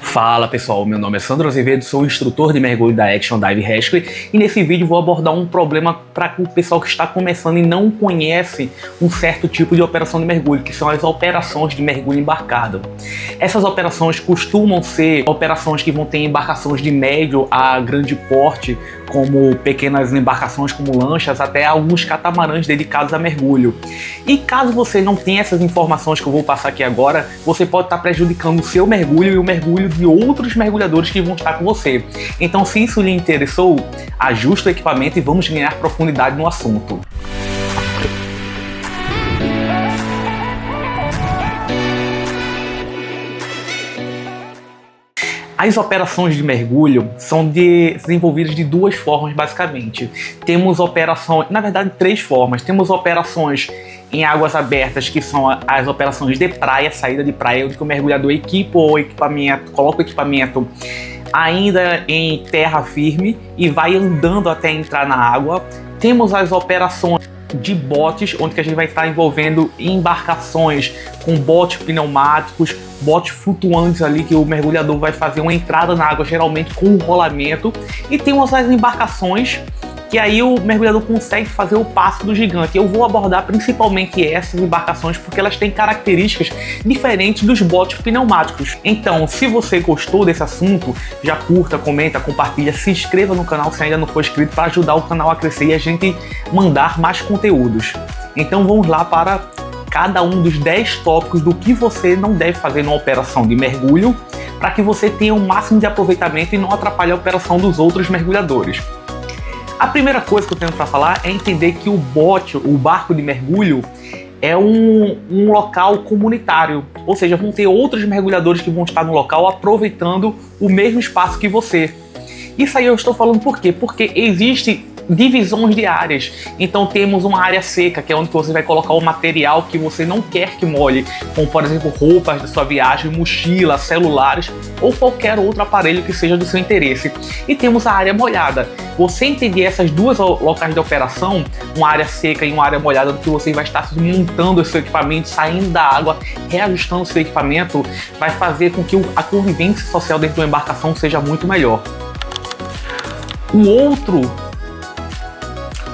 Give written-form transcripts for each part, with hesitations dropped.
Fala pessoal, meu nome é Sandro Azevedo, sou instrutor de mergulho da Action Dive Rescue e nesse vídeo vou abordar um problema para o pessoal que está começando e não conhece um certo tipo de operação de mergulho, que são as operações de mergulho embarcado. Essas operações costumam ser operações que vão ter embarcações de médio a grande porte, como pequenas embarcações como lanchas, até alguns catamarãs dedicados a mergulho. E caso você não tenha essas informações que eu vou passar aqui agora, você pode estar prejudicando o seu mergulho e o mergulho de outros mergulhadores que vão estar com você. Então, se isso lhe interessou, ajuste o equipamento e vamos ganhar profundidade no assunto. As operações de mergulho são desenvolvidas de duas formas, basicamente. Temos operações, na verdade, três formas. Temos operações em águas abertas, que são as operações de praia, saída de praia, onde o mergulhador equipa o equipamento, coloca o equipamento ainda em terra firme e vai andando até entrar na água. Temos as operações de botes, onde que a gente vai estar envolvendo embarcações com botes pneumáticos, botes flutuantes ali, que o mergulhador vai fazer uma entrada na água, geralmente com um rolamento. E temos as embarcações que aí o mergulhador consegue fazer o passo do gigante. Eu vou abordar principalmente essas embarcações porque elas têm características diferentes dos botes pneumáticos. Então, se você gostou desse assunto, já curta, comenta, compartilha, se inscreva no canal se ainda não for inscrito, para ajudar o canal a crescer e a gente mandar mais conteúdos. Então vamos lá para cada um dos 10 tópicos do que você não deve fazer numa operação de mergulho, para que você tenha o máximo de aproveitamento e não atrapalhe a operação dos outros mergulhadores. A primeira coisa que eu tenho para falar é entender que o barco de mergulho, é um local comunitário, ou seja, vão ter outros mergulhadores que vão estar no local aproveitando o mesmo espaço que você. Isso aí eu estou falando por quê? Porque existe divisões de áreas. Então temos uma área seca, que é onde você vai colocar o material que você não quer que molhe, como por exemplo roupas da sua viagem, mochila, celulares ou qualquer outro aparelho que seja do seu interesse. E temos a área molhada. Você entender essas duas locais de operação, uma área seca e uma área molhada, onde você vai estar montando o seu equipamento, saindo da água, reajustando o seu equipamento, vai fazer com que a convivência social dentro de uma embarcação seja muito melhor.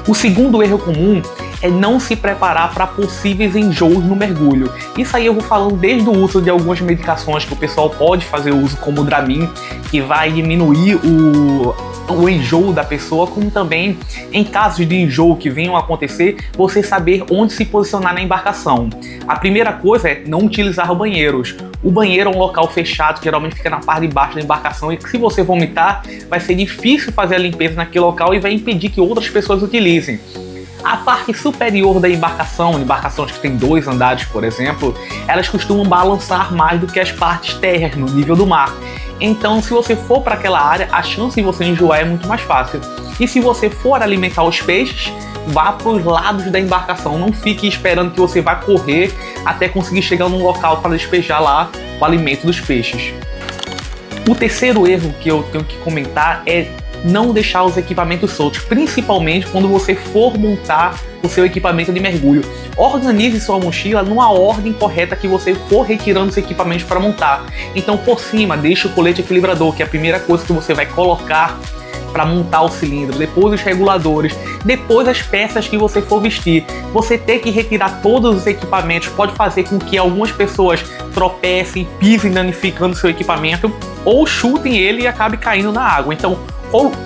O segundo erro comum é não se preparar para possíveis enjoos no mergulho. Isso aí eu vou falando desde o uso de algumas medicações que o pessoal pode fazer uso, como o Dramin, que vai diminuir o enjoo da pessoa, como também em casos de enjoo que venham a acontecer, você saber onde se posicionar na embarcação. A primeira coisa é não utilizar banheiros. O banheiro é um local fechado, que geralmente fica na parte de baixo da embarcação, e se você vomitar, vai ser difícil fazer a limpeza naquele local e vai impedir que outras pessoas utilizem. A parte superior da embarcação, embarcações que têm 2 andares, por exemplo, elas costumam balançar mais do que as partes térreas, no nível do mar. Então, se você for para aquela área, a chance de você enjoar é muito mais fácil. E se você for alimentar os peixes, vá para os lados da embarcação. Não fique esperando que você vá correr até conseguir chegar num local para despejar lá o alimento dos peixes. O terceiro erro que eu tenho que comentar é não deixar os equipamentos soltos, principalmente quando você for montar o seu equipamento de mergulho. Organize sua mochila numa ordem correta que você for retirando os equipamentos para montar. Então, por cima, deixe o colete equilibrador, que é a primeira coisa que você vai colocar para montar o cilindro, depois os reguladores, depois as peças que você for vestir. Você ter que retirar todos os equipamentos pode fazer com que algumas pessoas tropecem, pisem, danificando seu equipamento, ou chutem ele e acabe caindo na água. Então,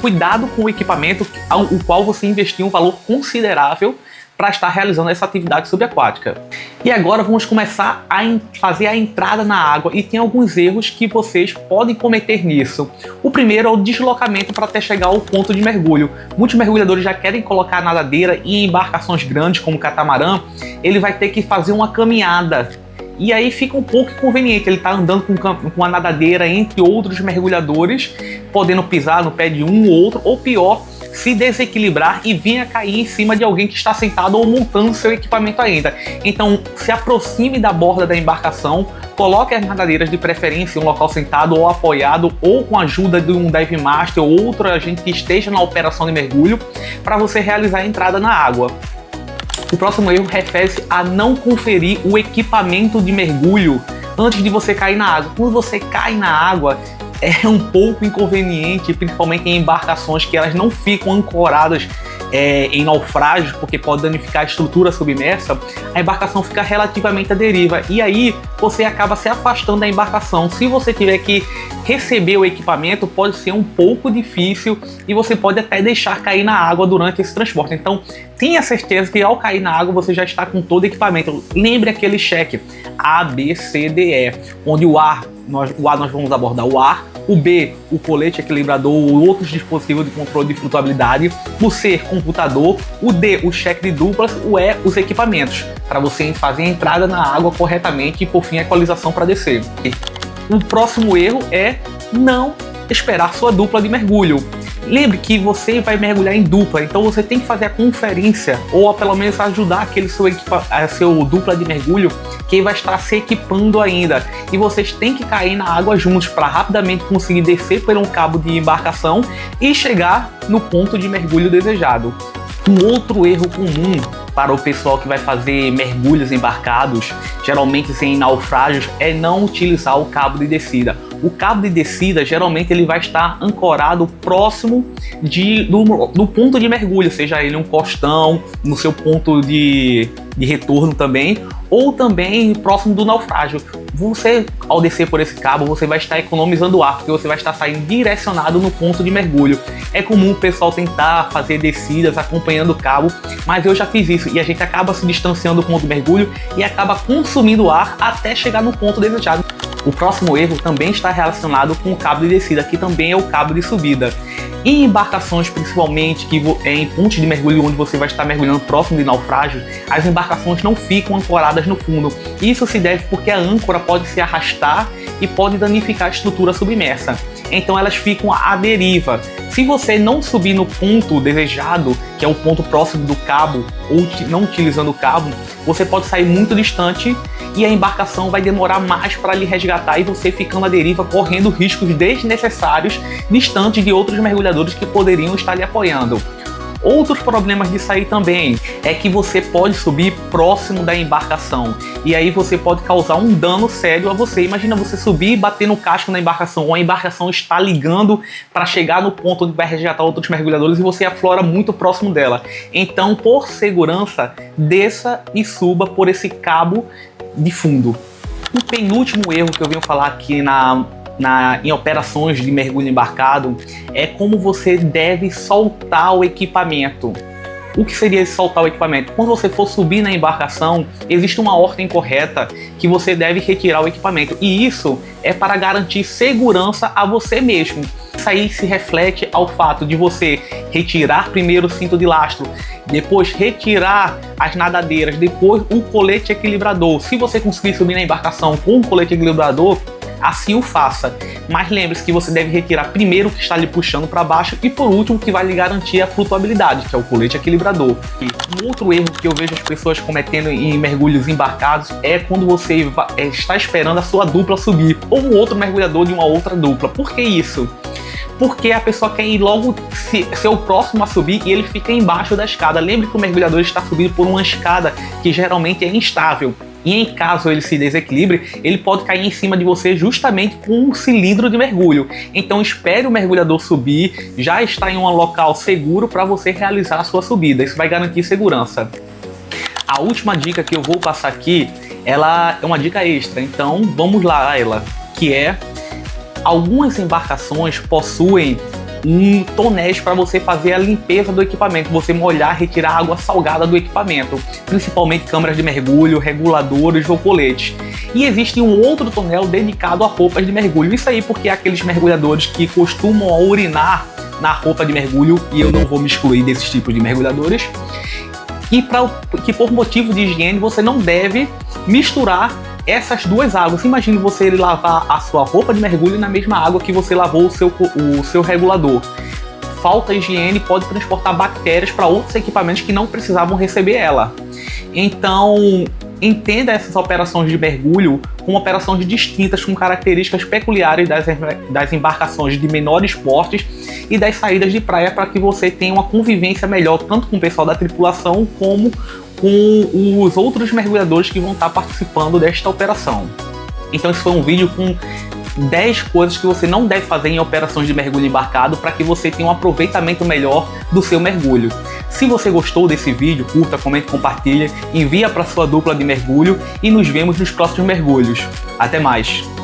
cuidado com o equipamento o qual você investiu um valor considerável para estar realizando essa atividade subaquática. E agora vamos começar a fazer a entrada na água, e tem alguns erros que vocês podem cometer nisso. O primeiro é o deslocamento para até chegar ao ponto de mergulho. Muitos mergulhadores já querem colocar a nadadeira, e em embarcações grandes como o catamarã, ele vai ter que fazer uma caminhada. E aí fica um pouco inconveniente, ele tá andando com a nadadeira entre outros mergulhadores, podendo pisar no pé de um ou outro, ou pior, se desequilibrar e vir a cair em cima de alguém que está sentado ou montando seu equipamento ainda. Então, se aproxime da borda da embarcação, coloque as nadadeiras de preferência em um local sentado ou apoiado, ou com a ajuda de um dive master ou outro agente que esteja na operação de mergulho, para você realizar a entrada na água. O próximo erro refere-se a não conferir o equipamento de mergulho antes de você cair na água. Quando você cai na água, é um pouco inconveniente, principalmente em embarcações que elas não ficam ancoradas em naufrágios, porque pode danificar a estrutura submersa. A embarcação fica relativamente à deriva e aí você acaba se afastando da embarcação. Se você tiver que receber o equipamento, pode ser um pouco difícil e você pode até deixar cair na água durante esse transporte. Então tenha certeza que ao cair na água você já está com todo o equipamento. Lembre aquele cheque A, B, C, D, E, onde o A nós vamos abordar o ar, o B, o colete equilibrador ou outros dispositivos de controle de flutuabilidade, o C, computador, o D, o cheque de duplas, o E, os equipamentos, para você fazer a entrada na água corretamente e por fim a equalização para descer. O próximo erro é não esperar sua dupla de mergulho. Lembre que você vai mergulhar em dupla, então você tem que fazer a conferência ou pelo menos ajudar aquele seu dupla de mergulho que vai estar se equipando ainda. E vocês têm que cair na água juntos para rapidamente conseguir descer por um cabo de embarcação e chegar no ponto de mergulho desejado. Um outro erro comum para o pessoal que vai fazer mergulhos embarcados, geralmente sem naufrágios, é não utilizar o cabo de descida. O cabo de descida, geralmente, ele vai estar ancorado próximo do ponto de mergulho, seja ele um costão, no seu ponto de retorno também, ou também próximo do naufrágio. Você, ao descer por esse cabo, você vai estar economizando ar, porque você vai estar saindo direcionado no ponto de mergulho. É comum o pessoal tentar fazer descidas acompanhando o cabo, mas eu já fiz isso e a gente acaba se distanciando do ponto de mergulho e acaba consumindo ar até chegar no ponto desejado. O próximo erro também está relacionado com o cabo de descida, que também é o cabo de subida. Em embarcações, principalmente em pontos de mergulho onde você vai estar mergulhando próximo de naufrágio, as embarcações não ficam ancoradas no fundo. Isso se deve porque a âncora pode se arrastar e pode danificar a estrutura submersa. Então elas ficam à deriva. Se você não subir no ponto desejado, que é o ponto próximo do cabo, ou não utilizando o cabo, você pode sair muito distante e a embarcação vai demorar mais para lhe resgatar e você ficando à deriva, correndo riscos desnecessários, distante de outros mergulhadores que poderiam estar lhe apoiando. Outros problemas de sair também é que você pode subir próximo da embarcação e aí você pode causar um dano sério a você. Imagina você subir e bater no casco da embarcação, ou a embarcação está ligando para chegar no ponto onde vai resgatar outros mergulhadores e você aflora muito próximo dela. Então, por segurança, desça e suba por esse cabo de fundo. O penúltimo erro que eu venho falar aqui em operações de mergulho embarcado é como você deve soltar o equipamento. O que seria soltar o equipamento? Quando você for subir na embarcação, existe uma ordem correta que você deve retirar o equipamento, e isso é para garantir segurança a você mesmo. Isso aí se reflete ao fato de você retirar primeiro o cinto de lastro, depois retirar as nadadeiras, depois o colete equilibrador. Se você conseguir subir na embarcação com o colete equilibrador, assim o faça, mas lembre-se que você deve retirar primeiro o que está lhe puxando para baixo e por último o que vai lhe garantir a flutuabilidade, que é o colete equilibrador. E um outro erro que eu vejo as pessoas cometendo em mergulhos embarcados é quando você está esperando a sua dupla subir, ou um outro mergulhador de uma outra dupla. Por que isso? Porque a pessoa quer ir logo ser o próximo a subir e ele fica embaixo da escada. Lembre que o mergulhador está subindo por uma escada que geralmente é instável. E em caso ele se desequilibre, ele pode cair em cima de você justamente com um cilindro de mergulho. Então espere o mergulhador subir, já está em um local seguro para você realizar a sua subida. Isso vai garantir segurança. A última dica que eu vou passar aqui, ela é uma dica extra, então vamos lá a ela, que é: algumas embarcações possuem tonéis para você fazer a limpeza do equipamento, você molhar, retirar a água salgada do equipamento, principalmente câmeras de mergulho, reguladores ou coletes. E existe um outro tonel dedicado a roupas de mergulho. Isso aí porque aqueles mergulhadores que costumam urinar na roupa de mergulho, e eu não vou me excluir desses tipos de mergulhadores, e que por motivo de higiene você não deve misturar essas duas águas. Imagine você lavar a sua roupa de mergulho na mesma água que você lavou o seu regulador. Falta de higiene pode transportar bactérias para outros equipamentos que não precisavam receber ela. Então, entenda essas operações de mergulho como operações distintas com características peculiares das embarcações de menores portes e das saídas de praia, para que você tenha uma convivência melhor tanto com o pessoal da tripulação como com os outros mergulhadores que vão estar participando desta operação. Então esse foi um vídeo com 10 coisas que você não deve fazer em operações de mergulho embarcado para que você tenha um aproveitamento melhor do seu mergulho. Se você gostou desse vídeo, curta, comente, compartilha, envia para sua dupla de mergulho e nos vemos nos próximos mergulhos. Até mais!